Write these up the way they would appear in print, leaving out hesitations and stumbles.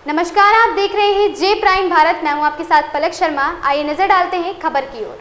नमस्कार, आप देख रहे हैं जे प्राइम भारत। मैं हूं आपके साथ पलक शर्मा। आइए नजर डालते हैं खबर की ओर।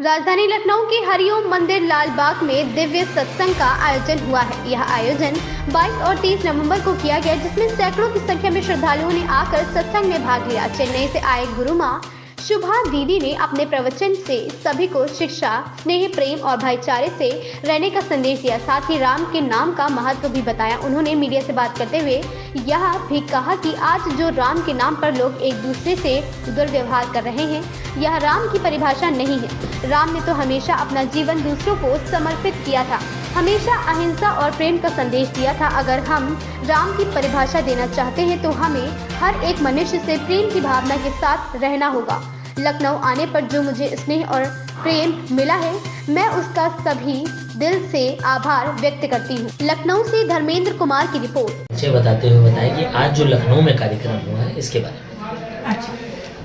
राजधानी लखनऊ के हरिओम मंदिर लाल बाग में दिव्य सत्संग का आयोजन हुआ है। यह आयोजन 22 और 30 नवंबर को किया गया, जिसमें सैकड़ों की संख्या में श्रद्धालुओं ने आकर सत्संग में भाग लिया। चेन्नई से आए गुरु माँ शुभा दीदी ने अपने प्रवचन से सभी को शिक्षा, स्नेह, प्रेम और भाईचारे से रहने का संदेश दिया। साथ ही राम के नाम का महत्व भी बताया। उन्होंने मीडिया से बात करते हुए यह भी कहा कि आज जो राम के नाम पर लोग एक दूसरे से दुर्व्यवहार कर रहे हैं, यह राम की परिभाषा नहीं है। राम ने तो हमेशा अपना जीवन दूसरों को समर्पित किया था, हमेशा अहिंसा और प्रेम का संदेश दिया था। अगर हम राम की परिभाषा देना चाहते हैं तो हमें हर एक मनुष्य से प्रेम की भावना के साथ रहना होगा। लखनऊ आने पर जो मुझे स्नेह और प्रेम मिला है, मैं उसका सभी दिल से आभार व्यक्त करती हूँ। लखनऊ से धर्मेंद्र कुमार की रिपोर्ट। अच्छे बताते हुए बताएं कि आज जो लखनऊ में कार्यक्रम हुआ है इसके बारे में। अच्छा,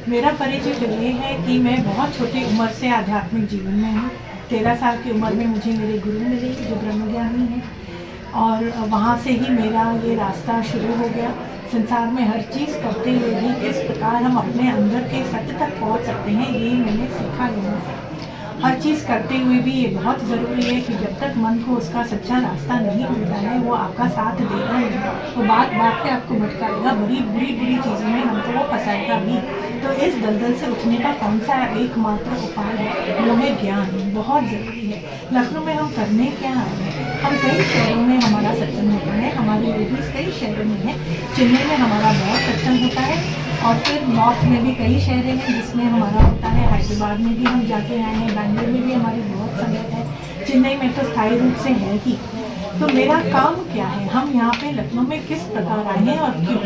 मेरा परिचय तो ये है कि मैं बहुत छोटी उम्र से आध्यात्मिक जीवन में हूँ। 13 साल की उम्र में मुझे मेरे गुरु मिले जो ब्रह्मज्ञानी हैं, और वहाँ से ही मेरा ये रास्ता शुरू हो गया। संसार में हर चीज़ करते हुए भी किस प्रकार हम अपने अंदर के सत्य तक पहुँच सकते हैं, ये मैंने सीखा लोगों से। हर चीज़ करते हुए भी ये बहुत ज़रूरी है कि जब तक मन को उसका सच्चा रास्ता नहीं मिलता है, वो आपका साथ देगा नहीं, वो बात बात पे आपको भटकाएगा, बुरी चीज़ों में हमको वो फंसाएगा भी। तो इस दलदल से उठने का कौन सा एकमात्र उपाय है, वो है ज्ञान। बहुत ज़रूरी है। लखनऊ में हम करने क्या आए हैं? हम कई शहरों में हमारा सत्संग होता है, हमारे लेडीज़ कई शहरों में है। चेन्नई में हमारा बहुत सत्संग होता है, और फिर नॉर्थ में भी कई शहर हैं जिसमें हमारा होता है। हैदराबाद में भी हम जाके आए हैं, बैंगलोर में भी हमारी बहुत संगत है, चेन्नई में तो स्थायी रूप से है ही। तो मेरा काम क्या है, हम यहाँ पे लखनऊ में किस प्रकार आए हैं और क्यों,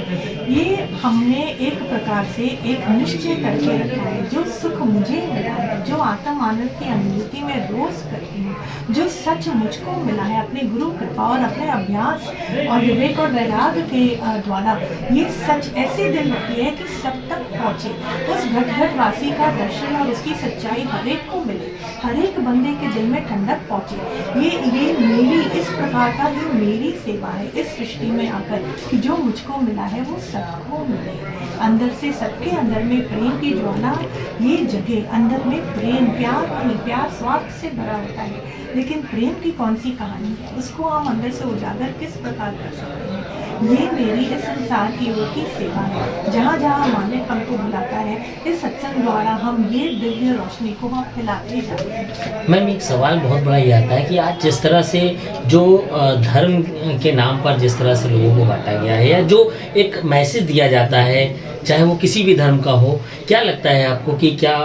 ये हमने एक प्रकार से एक निश्चय करके रखा है। जो सुख मुझे मिला है, जो आत्म मानव की अनुभूति में रोज करती हूँ, जो सच मुझको मिला है अपने गुरु कृपा और अपने अभ्यास और विवेक और वैराग्य के द्वारा, ये सच ऐसे दिल होती है कि सब तक पहुँचे। उस घट वासी का दर्शन और उसकी सच्चाई हर एक को मिले, हर एक बंदे के दिल में ठंडक पहुँचे। ये मेरी इस प्रकार का ही मेरी सेवा है इस सृष्टि में आकर, कि जो मुझको मिला है वो सबको मिले। अंदर से सबके अंदर में प्रेम की ज्वाला ये जगे। अंदर में प्रेम, प्यार नहीं, प्यार स्वार्थ से भरा होता है, लेकिन प्रेम की कौन सी कहानी है, उसको हम अंदर से उजागर किस प्रकार कर सकते हैं। ये मेरी इस संसार की ओर की सेवा है। जहाँ जहाँ मालिक हमको बुलाता है, इस सत्संग द्वारा हम ये दिव्य रोशनी को हम फैलाते जाते हैं। मैम, एक सवाल बहुत बड़ा ये आता है कि आज जिस तरह से जो धर्म के नाम पर जिस तरह से लोगों को बांटा गया है, या जो एक मैसेज दिया जाता है, चाहे वो किसी भी धर्म का हो, क्या लगता है आपको कि क्या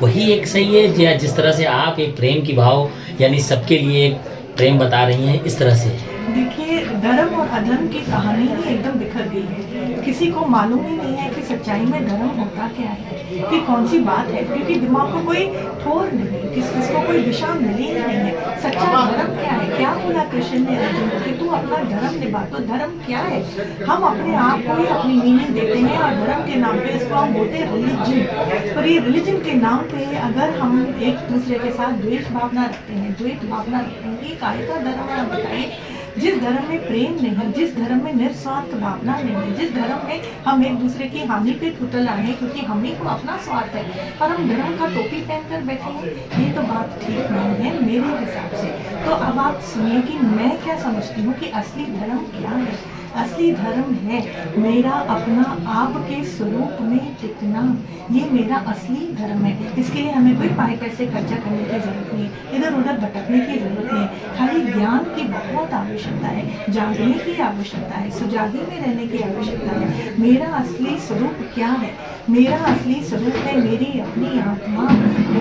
वही एक सही है, या जिस तरह से आप एक प्रेम की भाव यानी सबके लिए एक प्रेम बता रही हैं, इस तरह से? देखिए, धर्म और अधर्म की कहानी ही एकदम बिखर गई है। किसी को मालूम ही नहीं है कि सच्चाई में धर्म होता क्या है, कि कौन सी बात है, क्योंकि दिमाग को कोई ठोर नहीं, किसको कोई दिशा मिली ही नहीं है। सच्चा धर्म क्या है? क्या बोला कृष्ण ने अर्जुन को कि तू अपना धर्म निभा। तो धर्म क्या है? हम अपने आप को ही अपनी मीनिंग देते हैं, और धर्म के नाम पे इसको हम बोलते हैं रिलीजन। और ये रिलीजन के नाम पे अगर हम एक दूसरे के साथ द्वेष भावना रखते हैं, ये काहे का धर्म है बताइए? जिस धर्म में प्रेम नहीं, जिस धर्म में निस्वार्थ भावना नहीं, जिस धर्म में हम एक दूसरे की हानि पे टूटल आए हैं क्योंकि हमें को अपना स्वार्थ है, और हम धर्म का टोपी पहनकर बैठे हैं, ये तो बात ठीक नहीं है मेरे हिसाब से। तो अब आप सुनिए कि मैं क्या समझती हूँ कि असली धर्म क्या है। असली धर्म है मेरा अपना आपके स्वरूप में टिकना, ये मेरा असली धर्म है। इसके लिए हमें कोई पैसे खर्चा करने की जरूरत नहीं है, इधर उधर भटकने की जरूरत नहीं है। खाली ज्ञान की बहुत आवश्यकता है, जागने की आवश्यकता है, सुजागी में रहने की आवश्यकता है। मेरा असली स्वरूप क्या है? मेरा असली स्वरूप है मेरी अपनी आत्मा,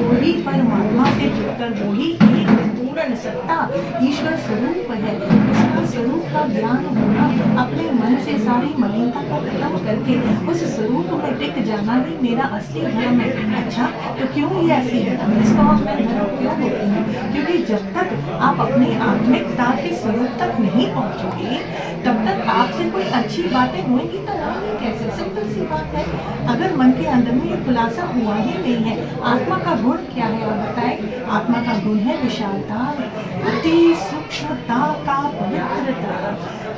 वही परमात्मा से जुड़कर वही एक पूर्ण सत्ता ईश्वर स्वरूप है। उसका स्वरूप का ज्ञान होना, अपने मन से सारी मलिनता को खत्म करके उस स्वरूप में टिक जाना ही मेरा असली धर्म है। अच्छा, तो क्यों ये असली धर्म है? इसको हम मैं धर्म क्यों बोलती हूँ? क्योंकि जब तक आप अपनी आत्मिकता के स्वरूप तक नहीं पहुँचोगे, तब तक आपसे कोई अच्छी बातें होंगी तो होंगी कैसे? सिंपल सी बात है। अगर मन के अंदर में ये खुलासा हुआ ही नहीं है, आत्मा का गुण क्या है और बताए? आत्मा का गुण है विशालता, अति सूक्ष्मता का पवित्रता,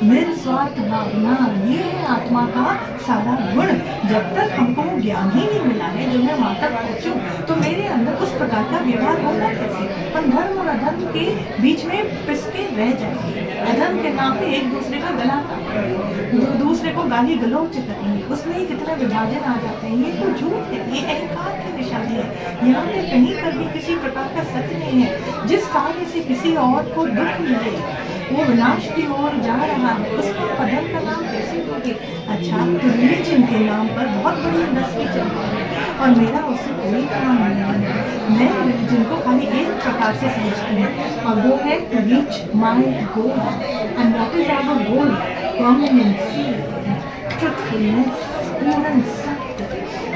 निस्वार्थ भावना, ये है आत्मा का सारा गुण। जब तक हमको वो ज्ञान ही नहीं मिला है जो मैं वहाँ तक पहुँचूँ, तो मेरे अंदर उस प्रकार का व्यवहार होगा कैसे? हम धर्म और अधर्म के बीच में पिसके रह जाएंगे। अधर्म के नाम पे एक दूसरे का गला काटेंगे, दूसरे को गाली गलौज करेंगे, उसमें ही कितना विभाजन आ जाते हैं। ये तो झूठ है, ये अहंकार की निशानी है। यहाँ पे कहीं पर भी किसी प्रकार का सत्य नहीं है। जिस कार्य से किसी और को दुख मिले, वो विनाश की ओर जा रहा है, उसको अधर्म का नाम कैसे दोगे? अच्छा, तो रिलीजन के नाम पर बहुत बड़ी इंडस्ट्री चल रही है और मेरा उससे कोई काम नहीं है। मैं रिलीजन को खाली एक प्रकार से समझती हूँ और वो है to reach my goal. And what is our goal? Permanency, truthfulness, पूर्ण सत्य,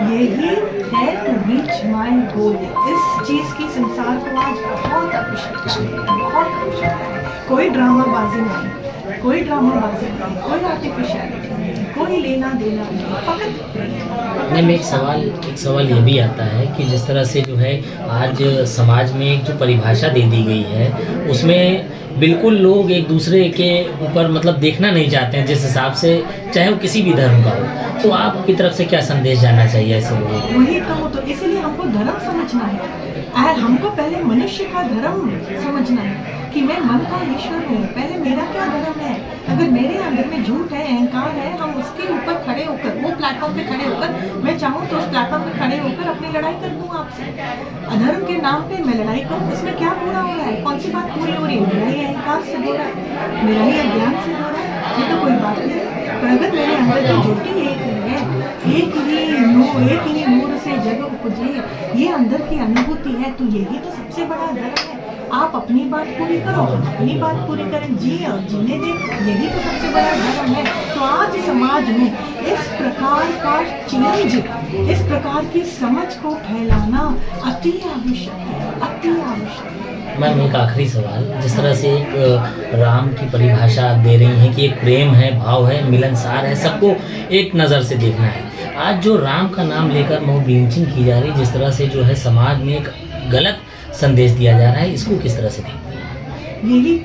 यही है टू रीच माई गोल। इस चीज़ की संसार को आज बहुत आवश्यकता है, बहुत आवश्यकता है। कोई ड्रामाबाजी नहीं, कोई ड्रामाबाजी नहीं, कोई आर्टिफिशियलिटी नहीं, कोई लेना देना नहीं, फकत नहीं, में एक सवाल ये भी आता है कि जिस तरह से जो है आज समाज में एक जो परिभाषा दे दी गई है उसमें बिल्कुल लोग एक दूसरे के ऊपर मतलब देखना नहीं चाहते हैं जिस हिसाब से, चाहे वो किसी भी धर्म का हो। तो आपकी तरफ से क्या संदेश जाना चाहिए ऐसे लोगों को? वही तो इसलिए हमको धर्म समझना है। हमको पहले मनुष्य का धर्म समझना है कि मैं मन का ईश्वर हूँ। पहले मेरा क्या धर्म है? अगर मेरे अंदर में झूठ है, अहंकार है, हम उसके ऊपर खड़े होकर, वो प्लेटफॉर्म पे खड़े होकर, मैं चाहूँ तो उस प्लेटफॉर्म पे खड़े होकर अपनी लड़ाई कर दूँ आपसे। अधर्म के नाम पे मैं लड़ाई करूँ, उसमें क्या पूरा हो रहा है? कौन सी बात पूरी हो रही है? मेरा ही अहंकार से हो रहा है, मेरा ही अज्ञान से हो रहा है, ये तो कोई बात नहीं है। पर अगर मेरे अंदर की ज्योति एक ही है, एक ही नूर से जग उपजे, ये अंदर की अनुभूति है, तो यही तो सबसे बड़ा धर्म है। आप अपनी बात पूरी करो, अपनी बात पूरी करें, जिए और जीने दें, यही तो सबसे बड़ा धर्म है। तो आज समाज में इस प्रकार का चेंज, इस प्रकार की समझ को फैलाना अति आवश्यक है, अति आवश्यक है। मैम, एक आखिरी सवाल, जिस तरह से एक राम की परिभाषा आप दे रही हैं कि एक प्रेम है, भाव है, मिलनसार है, सबको एक नज़र से देखना है। आज जो राम का नाम लेकर मॉब लिंचिंग की जा रही है, जिस तरह से जो है समाज में एक गलत संदेश दिया जा रहा है, इसको किस तरह से देखते हैं? यही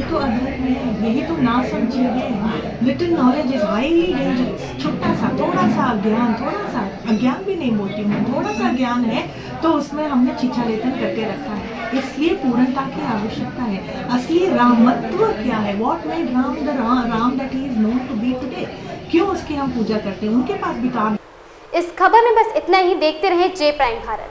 तो अधर्म है, यही तो ना समझी है। Little knowledge is highly dangerous. छोटा सा, थोड़ा सा ज्ञान, थोड़ा सा अज्ञान भी नहीं बोलती हूँ, थोड़ा सा ज्ञान है तो उसमें हमने छीछालेतन करके रखा है। इसलिए पूर्णता की आवश्यकता है। असली रामत्व क्या है? What made Ram the Ram that he is known to be today? क्यों उसकी हम पूजा करते हैं? उनके पास भी तो इस खबर में बस इतना ही। देखते रहें जे प्राइम भारत।